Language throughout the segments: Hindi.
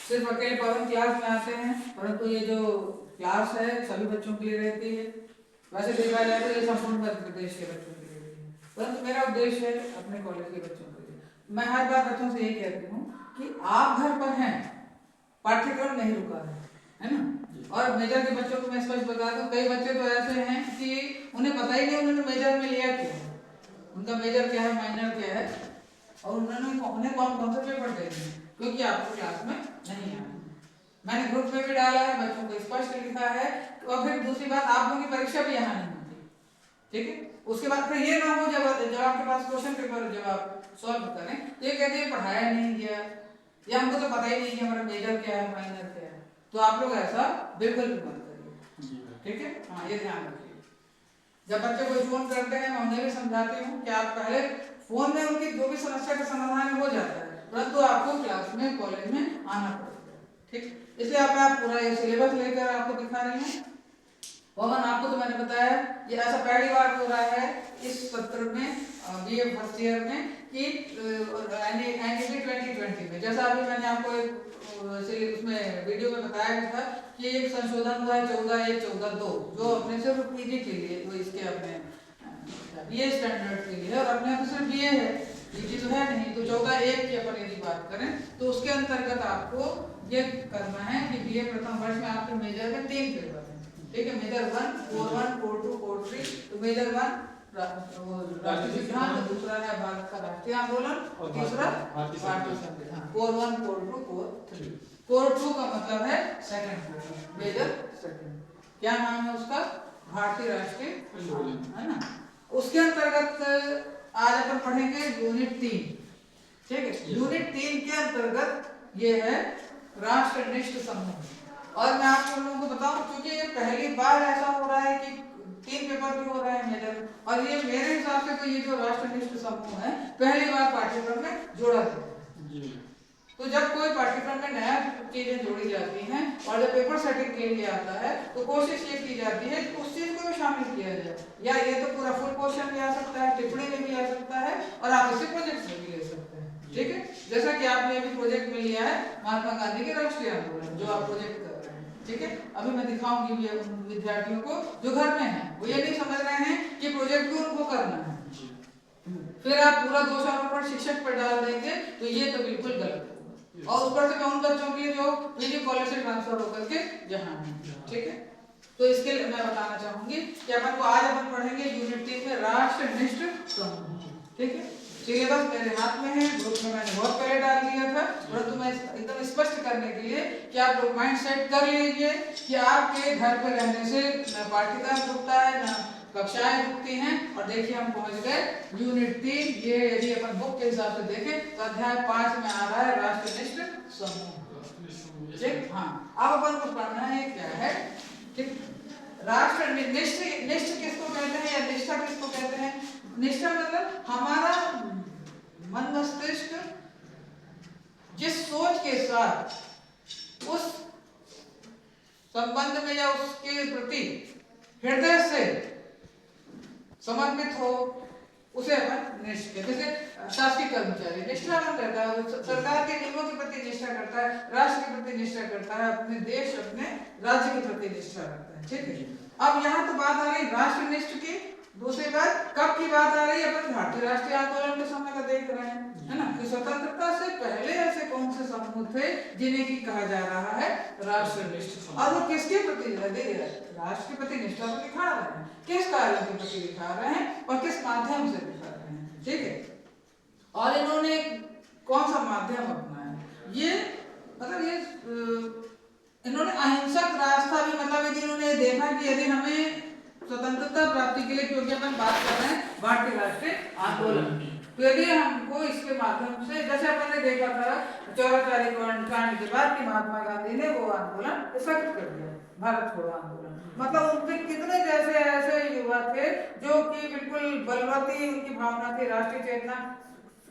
सिर्फ अकेले पवन क्लास में आते हैं, परंतु ये जो क्लास है सभी बच्चों के लिए रहती है। वैसे देखा जाए तो ये संपूर्ण मध्य प्रदेश के बच्चों के लिए रहती है, परंतु मेरा उद्देश्य है अपने कॉलेज के बच्चों के लिए। मैं हर बार बच्चों से यही कहती हूँ कि आप घर पर हैं, पाठ्यक्रम नहीं रुका है ना। और मेजर के बच्चों को मैं स्पष्ट बता दूं, कई बच्चे तो ऐसे हैं कि उन्हें पता ही नहीं उन्होंने मेजर में लिया क्या है, उनका मेजर क्या है, माइनर क्या है, और उन्हें कौन सा पेपर देना है, क्योंकि आपको क्लास में नहीं आना। मैंने ग्रुप में भी डाला है, बच्चों को स्पष्ट लिखा है। और फिर दूसरी बात, आप लोगों की परीक्षा भी यहाँ नहीं होती, ठीक है। उसके बाद फिर ये ना हो जब आपके पास क्वेश्चन पेपर जब आप सॉल्व करें तो ये कहते हैं पढ़ाया नहीं गया, या हमको तो पता ही नहीं कि हमारा मेजर क्या है, माइनर क्या है। तो आप लोग ऐसा बिल्कुल भी मत करिए, ठीक है। हाँ, ये ध्यान रखिए। जब बच्चे को फोन करते हैं मैं उन्हें भी समझाती हूँ कि आप पहले फोन में उनकी जो भी समस्या का समाधान हो जाता है, परंतु आपको क्लास में कॉलेज में आना पड़ेगा, ठीक। इसलिए आप पूरा ये सिलेबस लेकर आपको दिखा रही हैं। पवन, आपको तो मैंने बताया ये ऐसा पहली बार हो रहा है इस सत्र में, बीए फर्स्ट ईयर में, कि एनईपी 2020 में, जैसा अभी मैंने आपको उसमें वीडियो में बताया था कि एक संशोधन हुआ है 14/1/14/2, जो अपने सिर्फ पीजी के लिए, तो इसके अपने बीए स्टैंडर्ड के लिए, और अपने तो सिर्फ बीए है, पीजी तो है नहीं। तो 14/1 की अपन यदि बात करें तो उसके अंतर्गत आपको ये करना है कि बीए प्रथम वर्ष में आपके मेजर में 3 पेपर हैं, ठीक है। Major 1, core 1, core 2, core 3। तो मेजर 1 राष्ट्रीय सिद्धांत, दूसरा है भारत का राष्ट्रीय आंदोलन, और तीसरा भारतीय संविधान। Core 1, core 2, core 3। कोर 2 का मतलब है सेकंड पेपर, मेजर सेकंड। क्या नाम है उसका? भारतीय राष्ट्रीय आंदोलन, है ना। उसके अंतर्गत आज अपन पढ़ेंगे यूनिट 3, ठीक है। यूनिट 3 के अंतर्गत ये है राष्ट्रनिष्ठ समूह। और मैं आप लोगों को बताऊं, क्योंकि ये पहली बार ऐसा हो रहा है कि 3 पेपर भी हो रहे हैं मेजर, और ये मेरे हिसाब से तो ये जो राष्ट्रनिष्ठ समूह है पहली बार पाठ्यक्रम में जोड़ा गया है। तो जब कोई पाठ्यक्रम में नया चीजें जोड़ी जाती हैं और जब पेपर सेटिंग के लिए आता है तो कोशिश ये की जाती है कि उस चीज को भी शामिल किया जाए, या ये तो पूरा फुल क्वेश्चन भी आ सकता है, टिप्पणी में भी आ सकता है, और आप इसे प्रोजेक्ट में भी ले सकते हैं, ठीक है। जैसा कि आपने अभी प्रोजेक्ट में लिया है महात्मा गांधी के राष्ट्रीय आंदोलन, जो आप प्रोजेक्ट कर रहे हैं, ठीक है। अभी मैं दिखाऊंगी ये विद्यार्थियों को जो घर में है, वो ये नहीं समझ रहे हैं कि प्रोजेक्ट भी उनको करना है, फिर आप पूरा दोष आरोपण शिक्षक पर डाल देंगे तो ये तो बिल्कुल गलत है। और ऊपर से मैं उन बच्चों के लिए जो पीजी कॉलेज से ट्रांसफर होकर के यहाँ है, ठीक है। तो इसके लिए मैं बताना चाहूंगी कि अपन को आज अपन पढ़ेंगे यूनिट 3 में राष्ट्रनिष्ठ समूह, ठीक है। सिलेबस मेरे हाथ में है, ग्रुप में मैंने बहुत पहले डाल दिया था, परंतु मैं एकदम स्पष्ट करने के लिए कि आप लोग माइंड सेट कर लीजिए कि आपके घर पे रहने से न पाठ्यक्रम रुकता है न कक्षाएं रुकती हैं। और देखिए हम पहुंच गए यूनिट 3। ये यदि अपन बुक के हिसाब से देखें तो अध्याय 5 में आ रहा है राष्ट्रनिष्ठ समूह, ठीक। हाँ, अब अपन को पढ़ना है क्या है, ठीक। राष्ट्रनिष्ठ किसको कहते हैं या निष्ठा किसको कहते हैं? निष्ठा मतलब हमारा मन मस्तिष्क जिस सोच के साथ उस संबंध में या उसके प्रति हृदय से समर्पित हो, उसे अपन निष्ठा कहते हैं। जैसे शासकीय कर्मचारी निष्ठावान रहता है, सरकार के नियमों के प्रति निष्ठा करता है, राष्ट्र के प्रति निष्ठा करता है, अपने देश अपने राज्य के प्रति निष्ठा करता है, ठीक है। अब यहाँ तो बात आ रही राष्ट्रनिष्ठ की। दूसरी बात कब की बात आ रही है? अपन भारतीय राष्ट्रीय आंदोलन के समय का देख रहे हैं, है ना, कि स्वतंत्रता से पहले ऐसे कौन से समूह थे जिन्हें की कहा जा रहा है राष्ट्रनिष्ठ। और वो किसके प्रति राष्ट्र के प्रति निष्ठा को दिखा रहे हैं, किस कार्य के प्रति दिखा रहे हैं और किस माध्यम से दिखा रहे हैं, ठीक है। और इन्होंने कौन सा माध्यम अपनाया? ये मतलब ये इन्होंने अहिंसक रास्ता भी, मतलब यदि इन्होंने देखा कि यदि हमें स्वतंत्रता प्राप्ति के लिए, क्योंकि अपन बात कर रहे हैं भारतीय राष्ट्रीय आंदोलन, तो यदि हमको इसके माध्यम से, जैसे अपन ने देखा था 74 कांड के बाद कि महात्मा गांधी ने वो आंदोलन स्थगित कर दिया, भारत छोड़ो आंदोलन। मतलब उनके कितने जैसे ऐसे युवा थे जो कि बिल्कुल बलवती उनकी भावना थी, राष्ट्रीय चेतना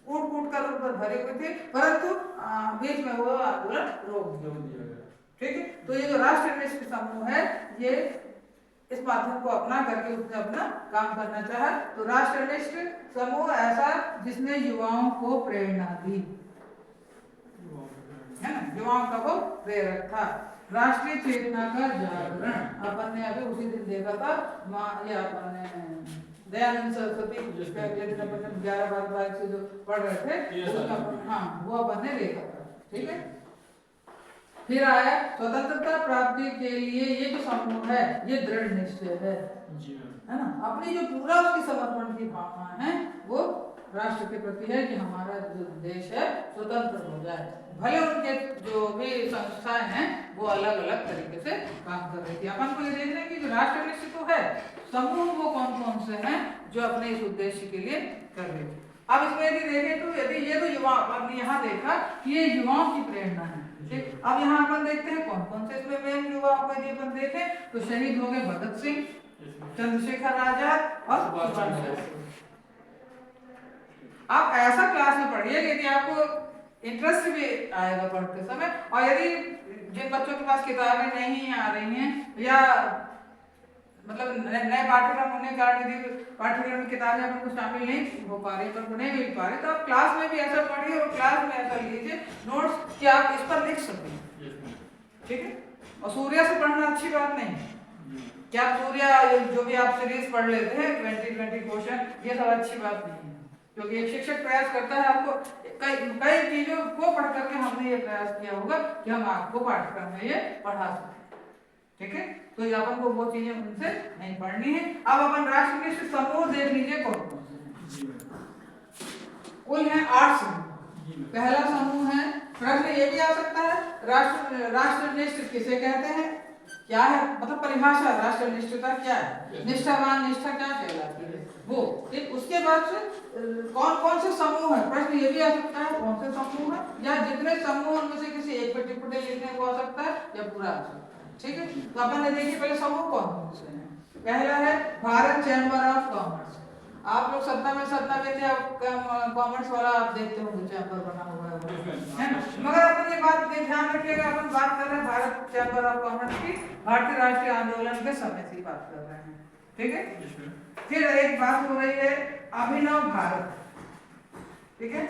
कूट कूट कर उन पर भरे हुए थे, परंतु बीच में वो आंदोलन रोक दिया गया, ठीक है। तो ये जो राष्ट्रनिष्ठ समूह है ये इस माध्यम को अपना करके उसने अपना काम करना चाहा। तो राष्ट्रनिष्ठ समूह ऐसा जिसने युवाओं को प्रेरणा दी, है ना, युवाओं का वो प्रेरक था। राष्ट्रीय चेतना का जागरण अपन ने अभी उसी दिन देखा था, ये अपन ने दयानंद सरस्वती जिस अपन 11-12 से जो पढ़ रहे थे उसका, हाँ वो अपन ने देखा था। ठीक है, फिर आया स्वतंत्रता प्राप्ति के लिए ये जो समूह है ये दृढ़ निश्चय है ना, अपनी जो पूरा उसकी समर्पण की भावना है वो राष्ट्र के प्रति है कि हमारा जो देश है स्वतंत्र हो जाए। भले उनके जो भी संस्थाएं हैं वो अलग अलग तरीके से काम कर रही थी। अपन को ये देख रहे हैं कि जो राष्ट्र तो है, समूह वो कौन कौन से हैं जो अपने इस उद्देश्य के लिए कर रहे थे। अब इसमें यदि देखें तो यदि ये तो युवा, आपने यहाँ देखा कि ये युवाओं की प्रेरणा है। ठीक, अब यहाँ अपन देखते हैं कौन कौन से इसमें मेन युवाओं को यदि अपन देखें तो शहीद हो गए भगत सिंह, चंद्रशेखर आजाद और सुभाष चंद्र बोस। आप ऐसा क्लास में पढ़िए यदि आपको इंटरेस्ट भी आएगा पढ़ते समय, और यदि जिन बच्चों के पास किताबें नहीं आ रही हैं या मतलब नए पाठ्यक्रम होने के कारण यदि पाठ्यक्रम में किताबें अपन को शामिल नहीं हो पा रही, पर नहीं मिल पा रही, तो आप क्लास में भी ऐसा पढ़िए और क्लास में ऐसा लीजिए नोट्स कि आप इस पर लिख सकें। ठीक है, और सूर्य से पढ़ना अच्छी बात नहीं है। क्या सूर्य जो भी आप सीरीज पढ़ लेते हैं 2020 क्वेश्चन, ये सब अच्छी बात नहीं है, क्योंकि एक शिक्षक प्रयास करता है आपको कई चीजों को पढ़ करके हमने ये प्रयास किया होगा कि हम आपको पाठ्यक्रम में ये पढ़ा सकें। ठीक है, तो अपन को वो चीजें उनसे नहीं पढ़नी है। अब अपन राष्ट्रनिष्ठ समूह देख लीजिए कौन कौन से हैं। कुल है 8 समूह। पहला समूह है, प्रश्न ये भी आ सकता है राष्ट्रनिष्ठ किसे कहते हैं, क्या है मतलब परिभाषा राष्ट्रनिष्ठता क्या है, निष्ठावान निष्ठा क्या कहलाती है वो। ठीक, उसके बाद से कौन कौन से समूह है, प्रश्न ये भी आ सकता है कौन से समूह है, या जितने समूह उनमें से किसी एक पे टिप्पणी लिखने को आ सकता है या पूरा आ सकता है। ठीक है, तो अपन ने देखिए पहले समूह कौन कौन से हैं। पहला है भारत चैम्बर ऑफ कॉमर्स। आप लोग सत्ता में कॉमर्स वाला आप देखते होंगे चैम्बर बना हुआ है ना, मगर अपन ये बात ध्यान रखिएगा, अपन बात कर रहे हैं भारत चैम्बर ऑफ कॉमर्स की, भारतीय राष्ट्रीय आंदोलन के समय से बात कर रहे हैं। ठीक है, फिर एक बात हो रही है अभिनव भारत। ठीक है,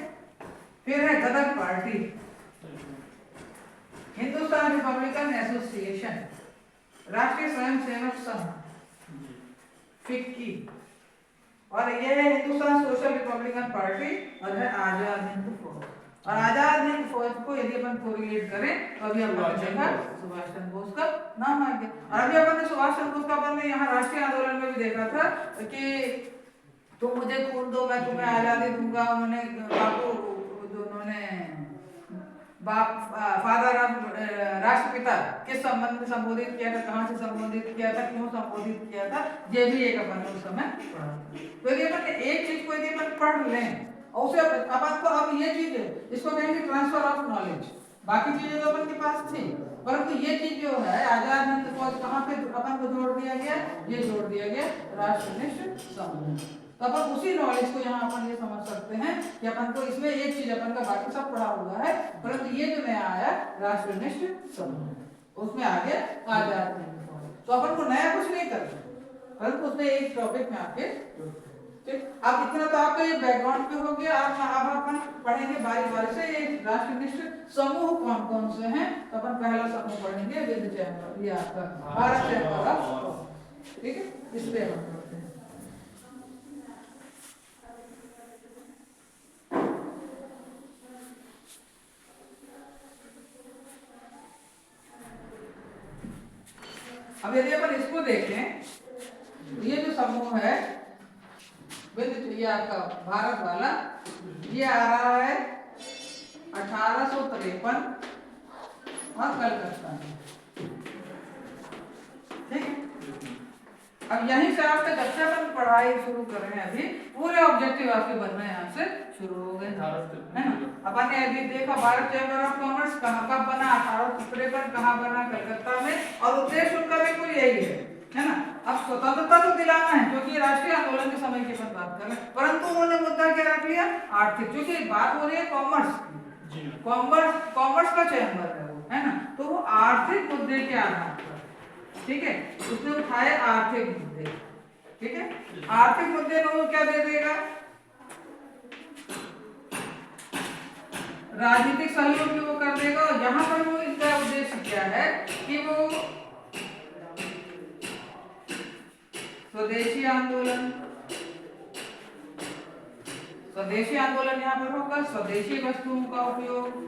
फिर है गदर पार्टी, हिंदुस्तान रिपब्लिकन एसोसिएशन, राष्ट्रीय स्वयंसेवक संघ फिक्की, और ये है हिंदुस्तान सोशल रिपब्लिकन पार्टी, और है आजाद हिंद फौज। और आजाद हिंद फौज को यदि अपन कोरिलेट करें तो अभी अपन देखा सुभाष चंद्र बोस का नाम आ गया, और अभी अपन ने सुभाष चंद्र बोस का अपन ने यहाँ राष्ट्रीय आंदोलन में भी देखा था कि तुम मुझे खून दो मैं तुम्हें आजादी दूंगा। उन्होंने बापू उन्होंने फादर ऑफ राष्ट्रपिता किस संबंध में संबोधित किया था, कहाँ से संबोधित किया था, क्यों संबोधित किया था, ये भी एक अपन उस समय पढ़ा। तो यदि अपन एक चीज को यदि अपन पढ़ लें और उसे अपन को अब ये चीज है इसको कहेंगे ट्रांसफर ऑफ नॉलेज। बाकी चीजें तो अपन के पास थी, परंतु ये चीज जो है आजाद हिंद फौज कहाँ पे अपन को जोड़ दिया गया, ये जोड़ दिया गया राष्ट्रनिष्ठ समूह। तो अपन उसी नॉलेज को यहाँ अपन ये समझ सकते हैं कि अपन को इसमें एक चीज अपन का बाकी सब पढ़ा हुआ है, परंतु ये जो नया आया राष्ट्रनिष्ठ समूह, उसमें आ गया आजाद हिंद फौज। तो अपन को नया कुछ नहीं करना, परंतु उसमें एक टॉपिक में आके ठीक। अब इतना तो आपका ये बैकग्राउंड पे हो गया। अब अपन पढ़ेंगे बारी बारी से ये राष्ट्रनिष्ठ समूह कौन कौन से हैं। तो अपन पहला समूह पढ़ेंगे विद चैम्बर, ये आपका भारत चैम्बर ऑफ, ठीक है, इस पे हम पढ़ते हैं। अब यदि अपन इसको देखें, ये जो समूह है ये आपका भारत वाला, ये आ रहा है 1853 और कलकत्ता में। ठीक, अब यहीं से आपका जब से अपन पढ़ाई शुरू कर रहे हैं अभी पूरे ऑब्जेक्टिव आपके बनना यहाँ से शुरू हो गए, है ना। अपन ने अभी देखा भारत चैम्बर ऑफ कॉमर्स कहाँ कब बना, 1853 कहाँ बना, कलकत्ता में, और उद्देश्य उनका बिल्कुल यही है ना। अब स्वतंत्रता तो दिलाना है क्योंकि राष्ट्रीय आंदोलन के समय की अपन बात कर रहे हैं, परंतु उन्होंने मुद्दा क्या रख लिया, आर्थिक, क्योंकि बात हो रही है कॉमर्स की, कॉमर्स का चैम्बर है वो, है ना। तो वो आर्थिक मुद्दे के आधार पर, ठीक है, उसने उठाए आर्थिक मुद्दे, ठीक है। आर्थिक मुद्दे में वो क्या दे देगा, राजनीतिक सहयोग भी वो कर देगा, यहाँ पर वो इनका उद्देश्य क्या है कि वो स्वदेशी आंदोलन, स्वदेशी आंदोलन यहाँ पर होगा, स्वदेशी वस्तुओं का उपयोग,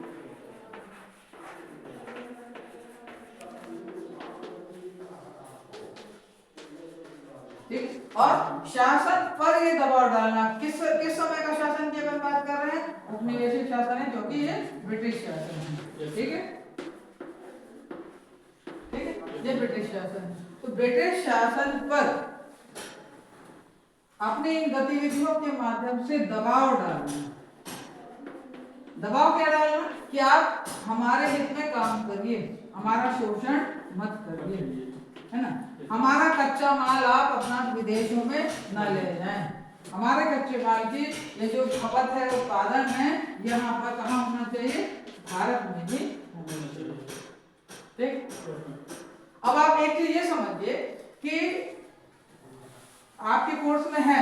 ठीक, और शासन पर ये दबाव डालना। किस समय का शासन की अपन बात कर रहे हैं? उपनिवेशिक शासन है, जो कि ये ब्रिटिश शासन है। ठीक है, ठीक है, ये ब्रिटिश शासन है। तो ब्रिटिश शासन पर अपनी इन गतिविधियों के माध्यम से दबाव डालना। दबाव क्या डालना? कि आप हमारे हित में काम करिए, हमारा शोषण मत करिए, है ना। हमारा कच्चा माल आप अपना विदेशों में न ले जाएं। हमारे कच्चे माल की ये जो खपत है, उत्पादन है, यहाँ पर कहाँ होना चाहिए? भारत में ही होना चाहिए। ठीक। अब आप एक चीज ये समझिए कि आपके कोर्स में है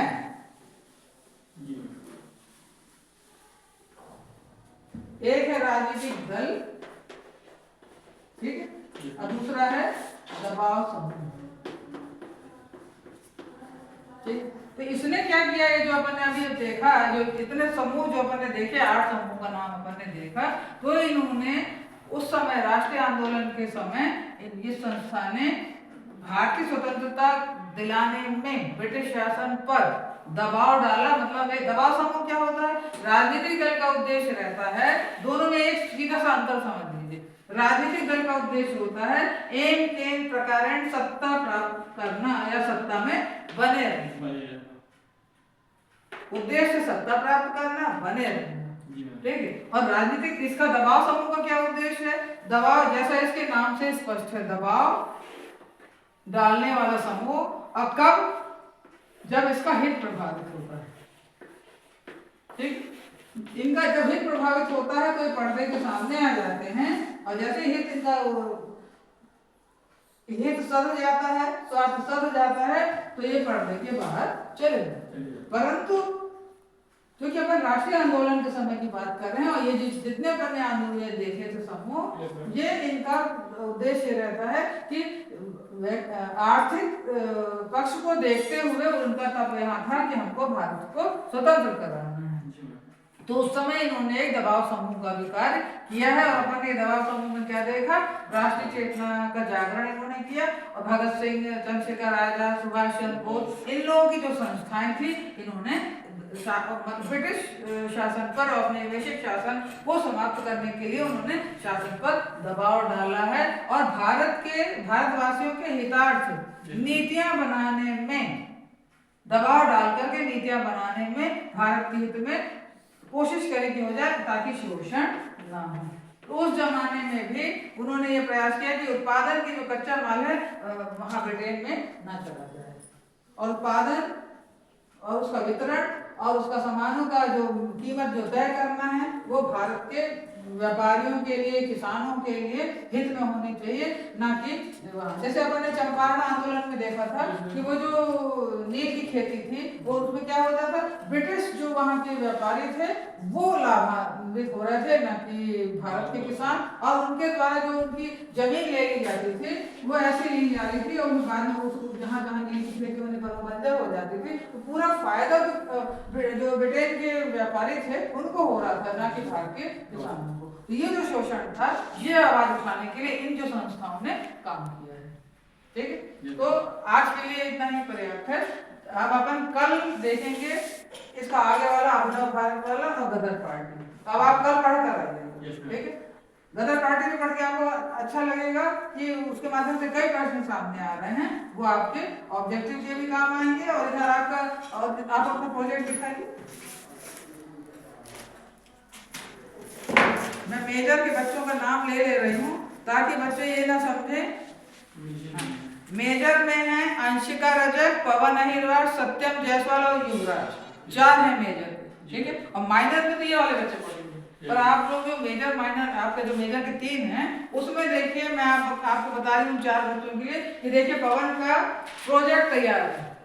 एक है राजनीतिक दल, ठीक है, और दूसरा है दबाव समूह। ठीक, तो इसने क्या किया? ये जो अपन ने अभी देखा, जो इतने समूह जो अपन ने देखे, 8 समूह का नाम अपन ने देखा, तो इन्होंने उस समय राष्ट्रीय आंदोलन के समय इस संस्था ने भारतीय स्वतंत्रता दिलाने में ब्रिटिश शासन पर दबाव डाला। मतलब एक दबाव समूह क्या होता है? राजनीतिक दल का उद्देश्य रहता है, दोनों में एक सीधा सा अंतर समझ लीजिए। राजनीतिक दल का उद्देश्य होता है एम केन प्रकारेण सत्ता प्राप्त करना या सत्ता में बने रहना। उद्देश्य सत्ता प्राप्त करना, बने रहना, ठीक है। और राजनीतिक, इसका दबाव समूह का क्या उद्देश्य है? दबाव, जैसा इसके नाम से स्पष्ट है, दबाव डालने वाला समूह। और कब? जब इसका हित प्रभावित होता है। ठीक, इनका जब हित प्रभावित होता है तो ये पर्दे के सामने आ जाते हैं, और जैसे हित इनका हित सध जाता है, स्वार्थ सध जाता है, तो ये पर्दे के बाहर चले जाते हैं। परंतु क्योंकि अपन राष्ट्रीय आंदोलन के समय की बात कर रहे हैं, और ये जितने अपन आंदोलन देखे थे समूह, ये इनका उद्देश्य रहता है कि आर्थिक पक्ष को देखते हुए उनका तब यहाँ था कि हमको भारत को स्वतंत्र कराना है। तो उस समय इन्होंने एक दबाव समूह का भी कार्य किया है, और अपन ने दबाव समूह में क्या देखा? राष्ट्रीय चेतना का जागरण इन्होंने किया, और भगत सिंह, चंद्रशेखर आजाद, सुभाष चंद्र बोस, इन लोगों की जो संस्थाएं थी, इन्होंने ब्रिटिश शासन पर और औपनिवेशिक शासन को समाप्त करने के लिए उन्होंने शासन पर दबाव डाला है। और भारतवासियों के हितार्थ नीतियां बनाने में, दबाव डाल करके नीतियां बनाने में भारत के हित में कोशिश करें कि हो जाए, ताकि शोषण ना हो। तो उस जमाने में भी उन्होंने ये प्रयास किया कि उत्पादन की जो कच्चा माल है वहां ब्रिटेन में ना चला जाए, और उत्पादन और उसका वितरण और उसका सामानों का जो कीमत जो तय करना है, वो भारत के व्यापारियों के लिए, किसानों के लिए हित में होनी चाहिए, ना कि जैसे अपन ने चंपारण आंदोलन में देखा था कि वो जो नील की खेती थी, वो उसमें क्या होता था? ब्रिटिश जो वहाँ के व्यापारी थे वो लाभान्वित हो रहे थे, ना कि भारत के किसान। और उनके द्वारा जो उनकी जमीन ले ली जाती थी, वो ऐसी ली जा रही थी, और बाद में जहाँ जहाँ नील की खेती होने पर बंजर हो जाती थी, तो पूरा फायदा जो ब्रिटेन के व्यापारी थे उनको हो रहा था, ना कि भारतीय किसानों को। तो ये जो शोषण था, ये आवाज उठाने के लिए इन जो संस्थाओं ने काम किया है। ठीक है, तो आज के लिए इतना ही पर्याप्त है। अब अपन कल देखेंगे इसका आगे वाला अभिनव भारत वाला और गदर पार्टी। अब आप कल पढ़ कर आइए, ठीक है। गदर पार्टी में पढ़ के आपको अच्छा लगेगा कि उसके माध्यम से कई प्रश्न सामने आ रहे हैं, वो आपके ऑब्जेक्टिव के भी काम आएंगे। और इधर आपका, और आप अपना प्रोजेक्ट दिखाइए। मैं मेजर के बच्चों का नाम ले रही हूँ ताकि बच्चे ये ना समझे। मेजर में है अंशिका रजक, पवन अहिरवार, सत्यम जायसवाल और युवराज, 4 है मेजर, ठीक है। और माइनर में तो ये वाले बच्चे पढ़ेंगे, पर आप लोग जो मेजर माइनर, आपके जो मेजर के 3 हैं, उसमें देखिए मैं आपको बता रही हूँ 4 बच्चों के लिए कि देखिए पवन का प्रोजेक्ट तैयार है।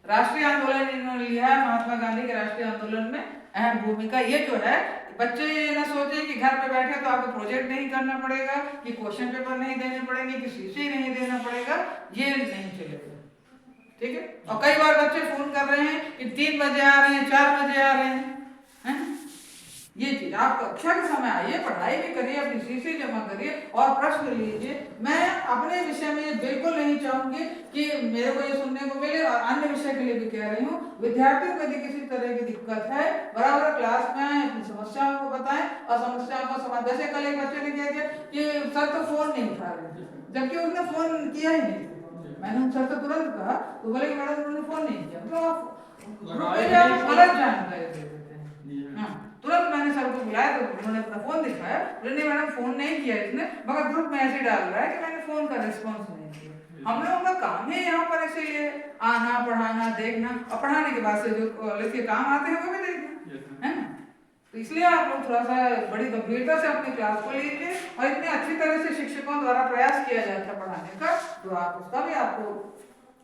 राष्ट्रीय आंदोलन इन्होंने लिया है, महात्मा गांधी के राष्ट्रीय आंदोलन में अहम भूमिका। ये जो है बच्चे ये ना सोचे कि घर पे बैठे तो आपको प्रोजेक्ट नहीं करना पड़ेगा, कि क्वेश्चन पेपर नहीं देने पड़ेंगे, कि सीसी नहीं देना पड़ेगा, ये नहीं चलेगा। ठीक है। और कई बार बच्चे फोन कर रहे हैं कि 3 बजे आ रहे हैं, 4 बजे आ रहे हैं। ये चीज आप कक्षा के समय आइए, पढ़ाई भी करिए, अपनी सीसी जमा करिए और प्रश्न लीजिए। मैं अपने विषय में ये बिल्कुल नहीं चाहूंगी कि मेरे को ये सुनने को मिले, और अन्य विषय के लिए भी कह रही हूँ, विद्यार्थियों को यदि किसी तरह की दिक्कत है बराबर क्लास में आए, अपनी समस्याओं को बताएं और समस्याओं का समाधान। जैसे कल एक बच्चे ने कह दिया कि सर तो फोन नहीं उठा रहे, जबकि उसने फोन किया ही नहीं। मैंने उन सर से तुरंत कहा, तो बोले मैडम उन्होंने फोन नहीं किया, तो आप गलत जानकारी दे देते हैं। तुरंत मैंने सर को बुलाया तो उन्होंने अपना फोन दिखाया, बोले मैडम फोन नहीं किया इसने, मगर ग्रुप में ऐसे डाल रहा है कि मैंने फोन का रिस्पॉन्स नहीं किया। हम लोगों का काम है यहाँ पर ऐसे ये आना, पढ़ाना, देखना, और पढ़ाने के बाद से जो कॉलेज के काम आते हैं वो भी देखना, है ना। तो इसलिए आप लोग थोड़ा सा बड़ी गंभीरता से अपनी क्लास को लीजिए, और इतनी अच्छी तरह से शिक्षकों द्वारा प्रयास किया जाता है पढ़ाने का, तो आप उसका भी आपको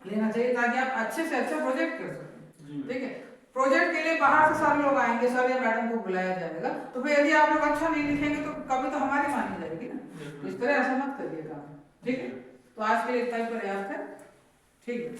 लेना चाहिए ताकि आप अच्छे से अच्छा प्रोजेक्ट कर सकें। ठीक है। प्रोजेक्ट के लिए बाहर से सारे लोग आएंगे, सर या मैडम को बुलाया जाएगा, तो फिर यदि आप लोग अच्छा नहीं लिखेंगे तो कभी तो हमारी मानी जाएगी ना। इस तरह ऐसा मत करिएगा। ठीक है। तो आज के लिए इतना ही पर्याप्त है। ठीक है।